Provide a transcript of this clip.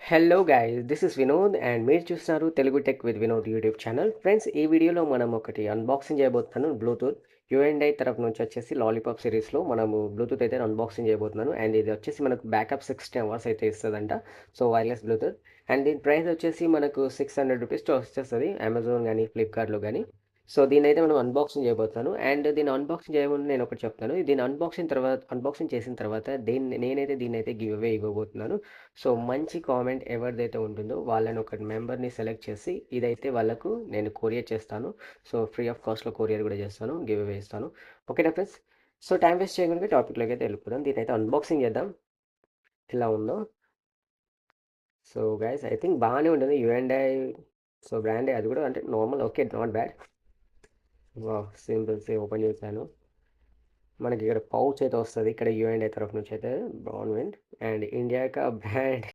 Hello guys, this is Vinod and మీరు చూస్తున్నారు Telugu tech with Vinod YouTube channel. Friends, ఈ వీడియోలో మనం ఒకటి అన్బాక్సింగ్ చేయబోతున్నాను. బ్లూటూత్ యుఎన్ఐ తరపు నుంచి వచ్చేసి లాలీపాప్ సిరీస్లో మనము బ్లూటూత్ అయితే అన్బాక్సింగ్ చేయబోతున్నాను. అండ్ ఇది వచ్చేసి మనకు బ్యాకప్ 60 అవర్స్ అయితే ఇస్తుందంట. సో వైర్లెస్ బ్లూటూత్ అండ్ దీని ప్రైస్ వచ్చేసి మనకు ₹600 వచ్చేస్తుంది అమెజాన్ కానీ ఫ్లిప్కార్ట్లో కానీ. సో దీనైతే మనం అన్బాక్సింగ్ చేయబోతున్నాను. అండ్ దీన్ని అన్బాక్సింగ్ చేయముందు నేను ఒకటి చెప్తాను. దీన్ని అన్బాక్సింగ్ చేసిన తర్వాత నేనైతే దీన్నైతే గివ్ అవే ఇవ్వబోతున్నాను. సో మంచి కామెంట్ ఎవరిదైతే ఉంటుందో వాళ్ళని ఒక మెంబర్ని సెలెక్ట్ చేసి ఇదైతే వాళ్ళకు నేను కొరియర్ చేస్తాను. సో ఫ్రీ ఆఫ్ కాస్ట్లో కొరియర్ కూడా చేస్తాను, గివ్ అవే ఇస్తాను. ఓకేనా ఫ్రెండ్స్? సో టైం వేస్ట్ చేయకుండా టాపిక్లోకి అయితే వెళ్ళిపోదాం. దీనైతే అన్బాక్సింగ్ చేద్దాం ఎలా ఉందో. సో గైస్, ఐ థింక్ బాగానే ఉంటుంది యుఎండ్ఐ. సో బ్రాండే అది కూడా, అంటే normal, okay, not bad. సింపుల్స్ open చేశాను. మనకి ఇక్కడ పౌచ్ అయితే వస్తుంది ఇక్కడ యుఎండ్ఐ తరఫు నుంచి అయితే బ్రౌన్ విండ్ అండ్ ఇండియా కా బ్రాండ్